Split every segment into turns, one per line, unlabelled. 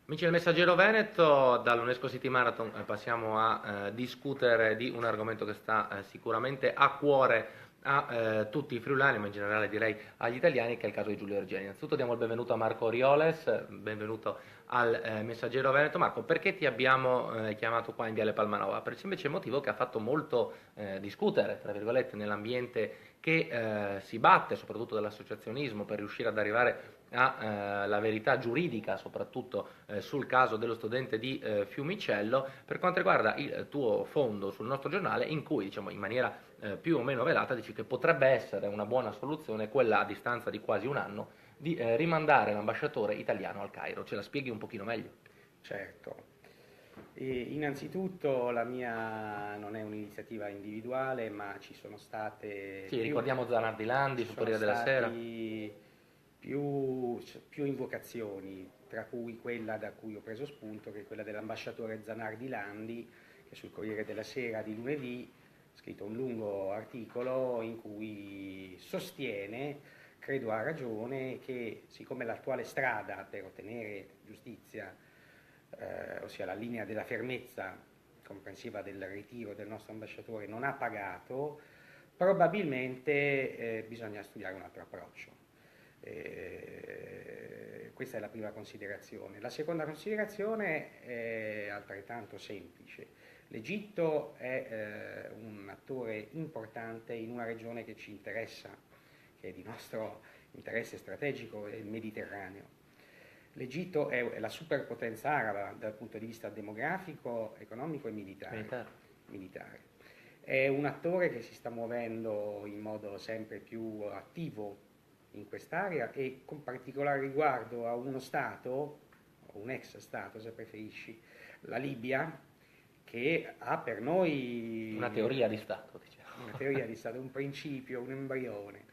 Amici del Messaggero Veneto, dall'Unesco City Marathon passiamo a discutere di un argomento che sta sicuramente a cuore a tutti i friulani, ma in generale direi agli italiani, che è il caso di Giulio Regeni. Innanzitutto diamo il benvenuto a Marco Orioles, benvenuto al Messaggero Veneto. Marco, perché ti abbiamo chiamato qua in Viale Palmanova? Per il semplice motivo che ha fatto molto discutere, tra virgolette, nell'ambiente che si batte, soprattutto dell'associazionismo, per riuscire ad arrivare alla verità giuridica, soprattutto sul caso dello studente di Fiumicello, per quanto riguarda il tuo fondo sul nostro giornale, in cui diciamo in maniera più o meno velata dici che potrebbe essere una buona soluzione quella a distanza di quasi un anno di rimandare l'ambasciatore italiano al Cairo. Ce la spieghi un pochino meglio?
Certo. Innanzitutto la mia non è un'iniziativa individuale, ma
Sì, ricordiamo Zanardi Landi
ci
sul
sono
Corriere della Sera.
stati più invocazioni, tra cui quella da cui ho preso spunto, che è quella dell'ambasciatore Zanardi Landi, che sul Corriere della Sera di lunedì ha scritto un lungo articolo in cui sostiene, credo ha ragione, che siccome l'attuale strada per ottenere giustizia, ossia la linea della fermezza comprensiva del ritiro del nostro ambasciatore, non ha pagato, probabilmente bisogna studiare un altro approccio. Questa è la prima considerazione. La seconda considerazione è altrettanto semplice. L'Egitto è un attore importante in una regione che ci interessa, che è di nostro interesse strategico, è il Mediterraneo. L'Egitto è la superpotenza araba dal punto di vista demografico, economico e militare. È un attore che si sta muovendo in modo sempre più attivo in quest'area e con particolare riguardo a uno Stato, o un ex Stato se preferisci, la Libia, che ha per noi
Una teoria di Stato, diciamo.
una teoria di Stato, un principio, un embrione.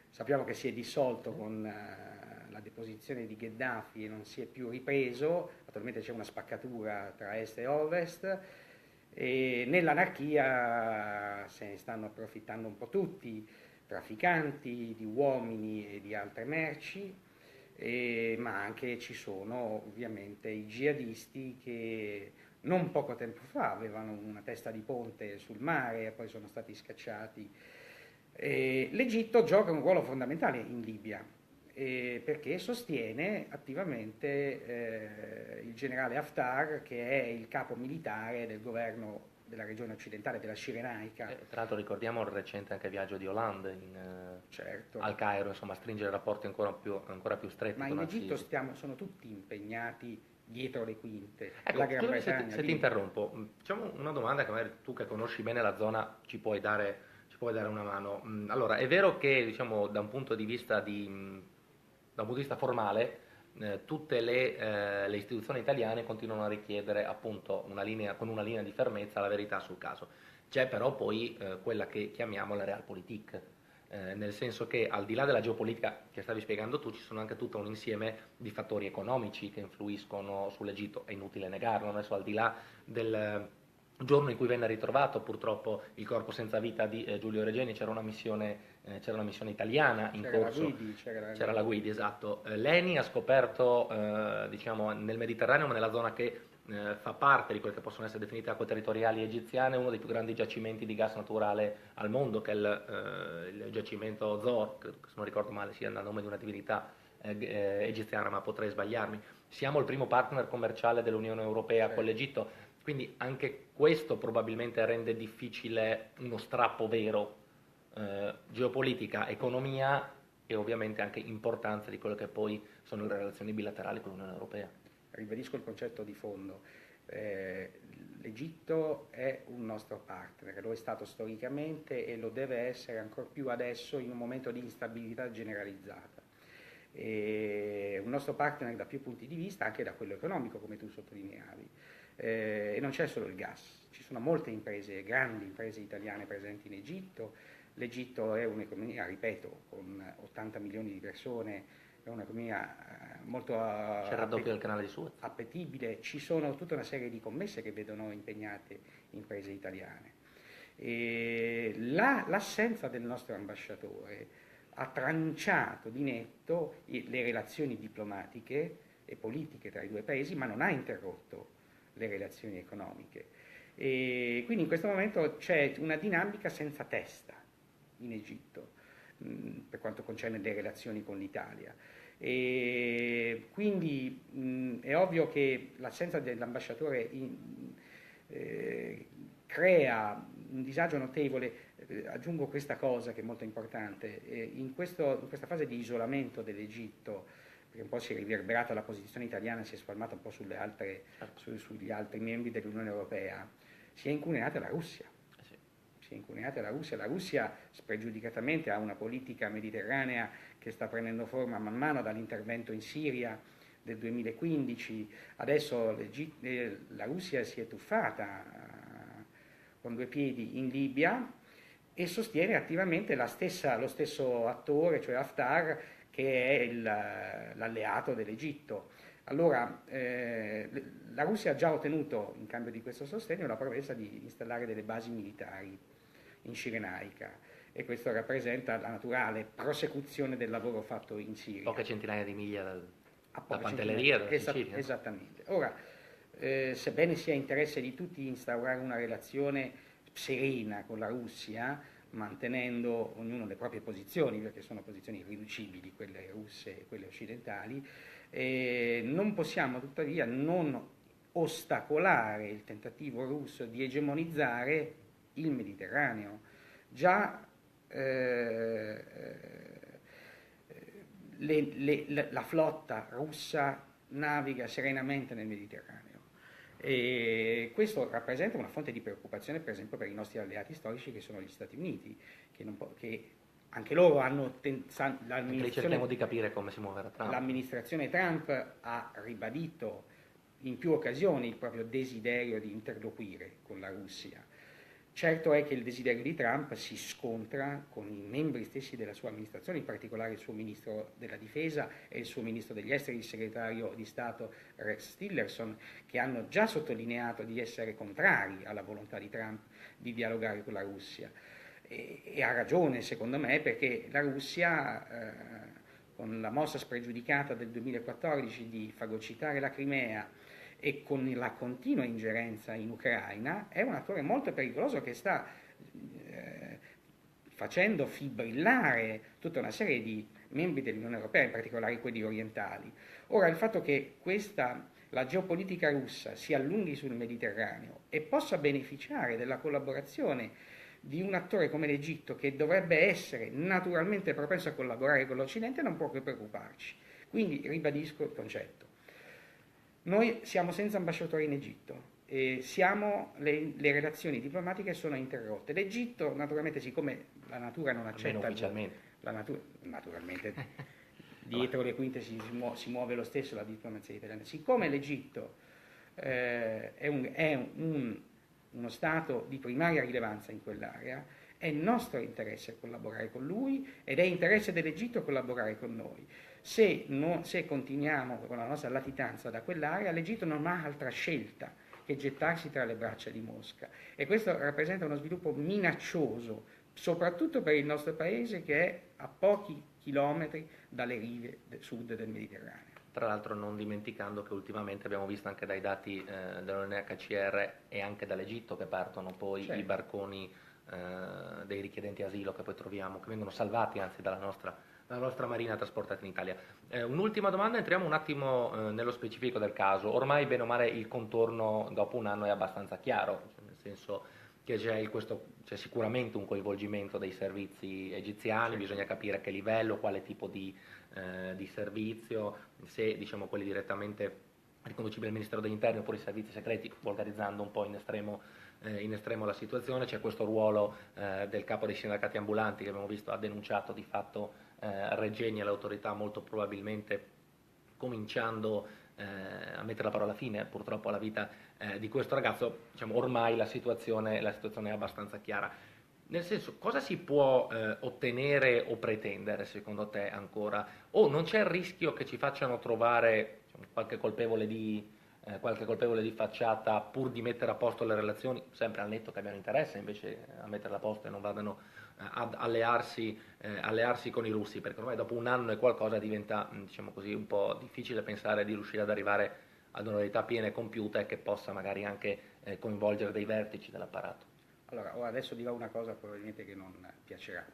Sappiamo che si è dissolto con la deposizione di Gheddafi e non si è più ripreso, attualmente c'è una spaccatura tra est e ovest, e nell'anarchia se ne stanno approfittando un po' tutti, trafficanti di uomini e di altre merci, ma anche ci sono ovviamente i jihadisti che non poco tempo fa avevano una testa di ponte sul mare e poi sono stati scacciati. L'Egitto gioca un ruolo fondamentale in Libia perché sostiene attivamente il generale Haftar, che è il capo militare del governo della regione occidentale, della Cirenaica.
Tra l'altro ricordiamo il recente anche viaggio di Hollande
Certo.
al Cairo, insomma, stringere rapporti ancora più stretti
Ma
con
in Egitto
al-Sisi.
sono tutti impegnati dietro le quinte. La
Ecco,
Gran
scusami
Bretagna
se ti
lì.
interrompo. Facciamo una domanda che magari tu che conosci bene la zona ci puoi dare una mano. Allora, è vero che diciamo, da un punto di vista formale tutte le istituzioni italiane continuano a richiedere appunto con una linea di fermezza la verità sul caso. C'è però poi quella che chiamiamo la realpolitik, nel senso che al di là della geopolitica che stavi spiegando tu, ci sono anche tutto un insieme di fattori economici che influiscono sull'Egitto, è inutile negarlo, adesso al di là del giorno in cui venne ritrovato purtroppo il corpo senza vita di Giulio Regeni c'era una missione italiana in corso, c'era la Guidi, esatto. L'ENI ha scoperto, diciamo, nel Mediterraneo, ma nella zona che fa parte di quelle che possono essere definite acque territoriali egiziane, uno dei più grandi giacimenti di gas naturale al mondo, che è il giacimento Zohr, che se non ricordo male sia il nome di una divinità egiziana, ma potrei sbagliarmi. Siamo il primo partner commerciale dell'Unione Europea con l'Egitto, quindi anche questo probabilmente rende difficile uno strappo vero, geopolitica, economia e ovviamente anche importanza di quello che poi sono le relazioni bilaterali con l'Unione Europea.
Ribadisco il concetto di fondo. L'Egitto è un nostro partner, lo è stato storicamente e lo deve essere ancor più adesso in un momento di instabilità generalizzata. Un nostro partner da più punti di vista, anche da quello economico, come tu sottolineavi. E non c'è solo il gas, ci sono molte imprese, grandi imprese italiane presenti in Egitto. L'Egitto è un'economia, ripeto, con 80 milioni di persone, è un'economia molto
C'è il raddoppio del canale di Suez.
appetibile, ci sono tutta una serie di commesse che vedono impegnate imprese italiane. L'assenza del nostro ambasciatore ha tranciato di netto le relazioni diplomatiche e politiche tra i due paesi, ma non ha interrotto le relazioni economiche. E quindi in questo momento c'è una dinamica senza testa in Egitto per quanto concerne le relazioni con l'Italia. E quindi è ovvio che l'assenza dell'ambasciatore crea un disagio notevole. Aggiungo questa cosa che è molto importante: in questa fase di isolamento dell'Egitto, perché un po' si è riverberata la posizione italiana, si è spalmata un po' sugli altri membri dell'Unione Europea, si è incuneata la Russia. Si è incuneata la Russia spregiudicatamente ha una politica mediterranea che sta prendendo forma man mano dall'intervento in Siria del 2015, adesso la Russia si è tuffata con due piedi in Libia e sostiene attivamente lo stesso attore, cioè Haftar, che è l'alleato dell'Egitto. Allora, la Russia ha già ottenuto, in cambio di questo sostegno, la promessa di installare delle basi militari in Cirenaica, e questo rappresenta la naturale prosecuzione del lavoro fatto in Siria.
Poche centinaia di miglia da Pantelleria, da Sicilia.
Esattamente. Ora, sebbene sia interesse di tutti instaurare una relazione serena con la Russia, mantenendo ognuno le proprie posizioni, perché sono posizioni irriducibili, quelle russe e quelle occidentali, non possiamo tuttavia non ostacolare il tentativo russo di egemonizzare il Mediterraneo. Già la flotta russa naviga serenamente nel Mediterraneo, e questo rappresenta una fonte di preoccupazione, per esempio, per i nostri alleati storici che sono gli Stati Uniti, che anche loro hanno
cerchiamo di capire come si muoverà Trump.
L'amministrazione Trump ha ribadito in più occasioni il proprio desiderio di interloquire con la Russia. Certo è che il desiderio di Trump si scontra con i membri stessi della sua amministrazione, in particolare il suo ministro della difesa e il suo ministro degli esteri, il segretario di Stato Rex Tillerson, che hanno già sottolineato di essere contrari alla volontà di Trump di dialogare con la Russia. E ha ragione, secondo me, perché la Russia, con la mossa spregiudicata del 2014 di fagocitare la Crimea e con la continua ingerenza in Ucraina, è un attore molto pericoloso che sta facendo fibrillare tutta una serie di membri dell'Unione Europea, in particolare quelli orientali. Ora, il fatto che la geopolitica russa si allunghi sul Mediterraneo e possa beneficiare della collaborazione di un attore come l'Egitto, che dovrebbe essere naturalmente propenso a collaborare con l'Occidente, non può che preoccuparci. Quindi ribadisco il concetto. Noi siamo senza ambasciatore in Egitto, e le relazioni diplomatiche sono interrotte. L'Egitto, naturalmente, siccome la natura non accetta...
ufficialmente.
Naturalmente, dietro le quinte si muove lo stesso la diplomazia italiana. Siccome l'Egitto è uno Stato di primaria rilevanza in quell'area, è nostro interesse collaborare con lui ed è interesse dell'Egitto collaborare con noi. Se continuiamo con la nostra latitanza da quell'area, l'Egitto non ha altra scelta che gettarsi tra le braccia di Mosca, e questo rappresenta uno sviluppo minaccioso, soprattutto per il nostro paese, che è a pochi chilometri dalle rive sud del Mediterraneo.
Tra l'altro non dimenticando che ultimamente abbiamo visto anche dai dati dell'UNHCR e anche dall'Egitto che partono poi i barconi dei richiedenti asilo che poi troviamo, che vengono salvati anzi dalla nostra marina trasportata in Italia. Un'ultima domanda, entriamo un attimo nello specifico del caso. Ormai bene o male il contorno dopo un anno è abbastanza chiaro, nel senso che c'è sicuramente un coinvolgimento dei servizi egiziani, bisogna capire a che livello, quale tipo di servizio, se diciamo quelli direttamente riconducibili al Ministero degli Interni oppure i servizi segreti, volgarizzando un po' in estremo la situazione. C'è questo ruolo del capo dei sindacati ambulanti che abbiamo visto ha denunciato di fatto Regeni all'autorità, molto probabilmente cominciando a mettere la parola fine purtroppo alla vita di questo ragazzo. Diciamo, ormai la situazione è abbastanza chiara. Nel senso, cosa si può ottenere o pretendere secondo te ancora? O non c'è il rischio che ci facciano trovare qualche colpevole di facciata pur di mettere a posto le relazioni, sempre al netto che abbiano interesse invece a metterle a posto e non vadano ad allearsi con i russi, perché ormai dopo un anno e qualcosa diventa, diciamo così, un po' difficile pensare di riuscire ad arrivare ad una verità piena e compiuta e che possa magari anche coinvolgere dei vertici dell'apparato.
Allora, adesso dirò una cosa probabilmente che non piacerà.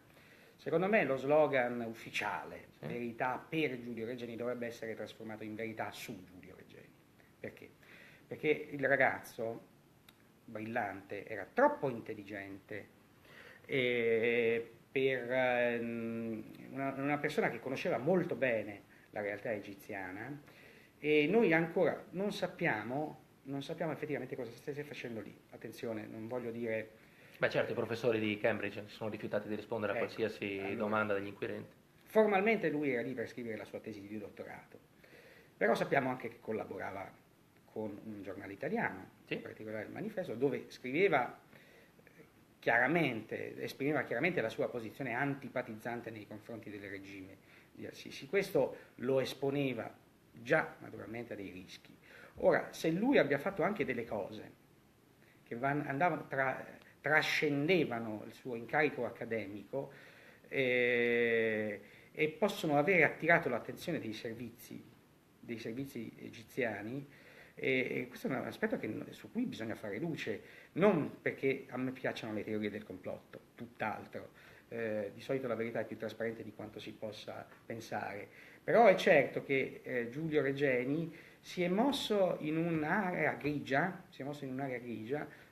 Secondo me lo slogan ufficiale,
Sì.
verità per Giulio Regeni, dovrebbe essere trasformato in verità su Giulio Regeni. Perché? Perché il ragazzo, brillante, era troppo intelligente per una persona che conosceva molto bene la realtà egiziana, e noi ancora non sappiamo effettivamente cosa stesse facendo lì. Attenzione, non voglio dire...
Beh, certo, i professori di Cambridge si sono rifiutati di rispondere a
Ecco,
qualsiasi
allora,
domanda degli inquirenti.
formalmente lui era lì per scrivere la sua tesi di dottorato, però sappiamo anche che collaborava con un giornale italiano,
Sì.
in particolare il Manifesto, dove esprimeva chiaramente la sua posizione antipatizzante nei confronti del regime di Al-Sisi. Questo lo esponeva già naturalmente a dei rischi. Ora, se lui abbia fatto anche delle cose che trascendevano il suo incarico accademico e possono avere attirato l'attenzione dei servizi egiziani, e questo è un aspetto su cui bisogna fare luce, non perché a me piacciono le teorie del complotto, tutt'altro. Di solito la verità è più trasparente di quanto si possa pensare, però è certo che Giulio Regeni si è mosso in un'area grigia,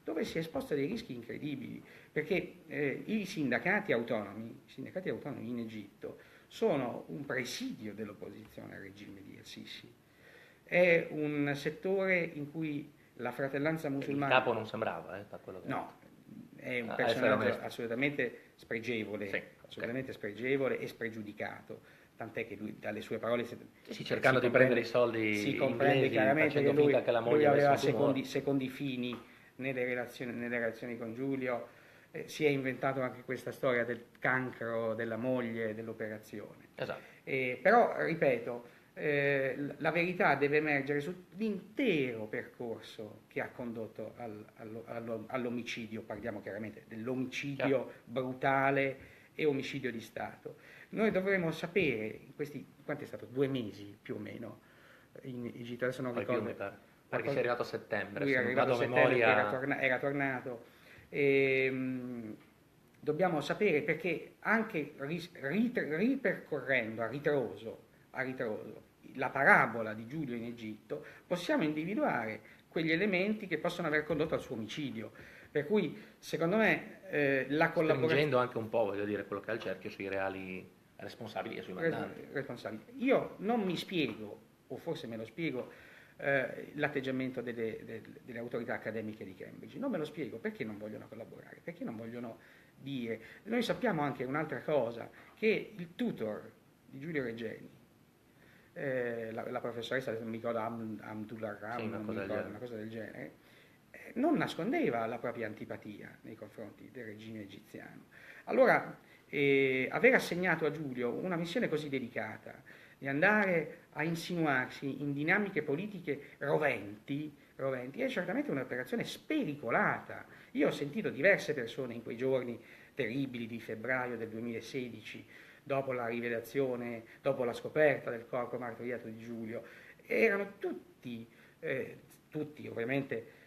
dove si è esposto a dei rischi incredibili, perché i sindacati autonomi in Egitto sono un presidio dell'opposizione al regime di El-Sisi. È un settore in cui la fratellanza musulmana...
Il capo non sembrava, da quello che...
No, è un personaggio assolutamente spregevole,
sì,
assolutamente spregevole e spregiudicato, tant'è che lui dalle sue parole
cercando di prendere i soldi
si comprende
inglesi,
chiaramente che lui aveva secondi fini nelle relazioni con Giulio. Si è inventato anche questa storia del cancro della moglie dell'operazione.
Esatto.
Però, ripeto, la verità deve emergere sull'intero percorso che ha condotto all'omicidio, parliamo chiaramente dell'omicidio brutale e omicidio di Stato. Noi dovremo sapere, in questi, quanto è stato? 2 mesi più o meno, in Egitto, adesso non ricordo.
Più, perché sei arrivato a settembre,
lui
se
è
non
arrivato
vado
a
a
settembre,
memoria...
era tornato. Dobbiamo sapere, perché anche ripercorrendo a ritroso la parabola di Giulio in Egitto, possiamo individuare quegli elementi che possono aver condotto al suo omicidio. Per cui, secondo me, la collaborazione...
Stringendo anche un po', voglio dire, quello che è il cerchio sui reali responsabili e sui mandanti.
Io non mi spiego, o forse me lo spiego, l'atteggiamento delle autorità accademiche di Cambridge. Non me lo spiego, perché non vogliono collaborare, perché non vogliono dire. Noi sappiamo anche un'altra cosa, che il tutor di Giulio Regeni, la professoressa, non mi ricordo, Abdullah Ram, una cosa del genere, non nascondeva la propria antipatia nei confronti del regime egiziano. Allora, aver assegnato a Giulio una missione così delicata, di andare a insinuarsi in dinamiche politiche roventi, è certamente un'operazione spericolata. Io ho sentito diverse persone in quei giorni terribili di febbraio del 2016, dopo la rivelazione, dopo la scoperta del corpo martoriato di Giulio, erano tutti ovviamente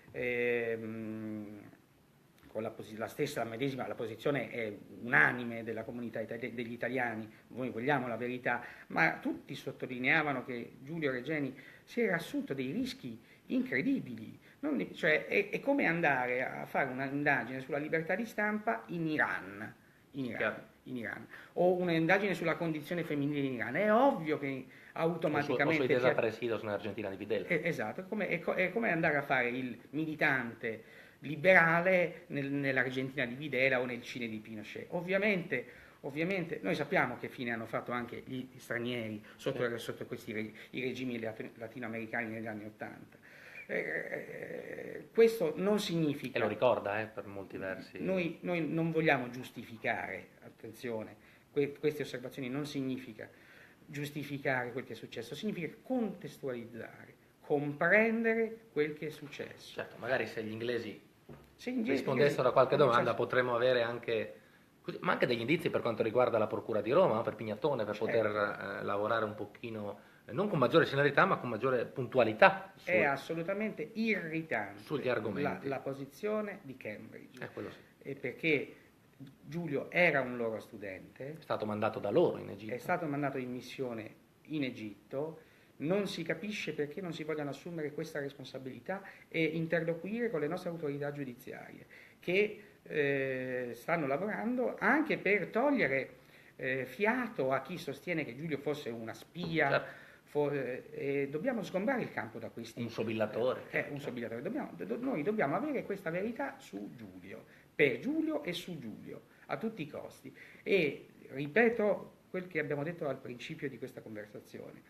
con la stessa, la medesima, la posizione è unanime della comunità degli italiani, noi vogliamo la verità, ma tutti sottolineavano che Giulio Regeni si era assunto dei rischi incredibili, cioè è come andare a fare un'indagine sulla libertà di stampa in Iran, o un'indagine sulla condizione femminile in Iran. È ovvio che automaticamente...
O sui desaparecidos in Argentina di Videla.
Esatto, è come andare a fare il militante liberale nell'Argentina di Videla o nel Cile di Pinochet. Ovviamente noi sappiamo che fine hanno fatto anche gli stranieri sotto questi i regimi latinoamericani negli anni '80. Questo non significa...
E lo ricorda, per molti versi.
Noi non vogliamo giustificare, attenzione, queste osservazioni non significa giustificare quel che è successo, significa contestualizzare, comprendere quel che è successo.
Certo, magari se gli inglesi rispondessero a qualche domanda potremmo avere anche Ma anche degli indizi per quanto riguarda la Procura di Roma, no? Per Pignatone, per
Certo.
poter lavorare un pochino, non con maggiore celerità, ma con maggiore puntualità
È assolutamente irritante
sugli argomenti.
la posizione di Cambridge,
Quello sì.
perché Giulio era un loro studente,
È stato mandato da loro in Egitto.
è stato mandato in missione in Egitto, non si capisce perché non si vogliano assumere questa responsabilità e interloquire con le nostre autorità giudiziarie, che stanno lavorando anche per togliere fiato a chi sostiene che Giulio fosse una spia.
Certo.
Dobbiamo sgombrare il campo da questi.
Un sobillatore.
Un sobillatore. Noi dobbiamo avere questa verità su Giulio, per Giulio e su Giulio, a tutti i costi. E ripeto quel che abbiamo detto al principio di questa conversazione.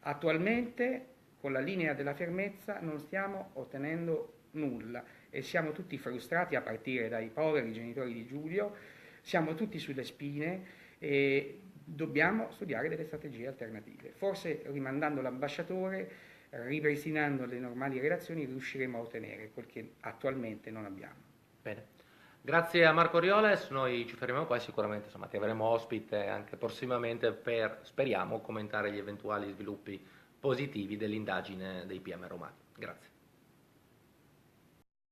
Attualmente, con la linea della fermezza, non stiamo ottenendo nulla e siamo tutti frustrati, a partire dai poveri genitori di Giulio, siamo tutti sulle spine e dobbiamo studiare delle strategie alternative. Forse rimandando l'ambasciatore, ripristinando le normali relazioni, riusciremo a ottenere quel che attualmente non abbiamo.
Bene. Grazie a Marco Rioles, noi ci fermiamo qua e sicuramente insomma, ti avremo ospite anche prossimamente per, speriamo, commentare gli eventuali sviluppi positivi dell'indagine dei PM romani. Grazie.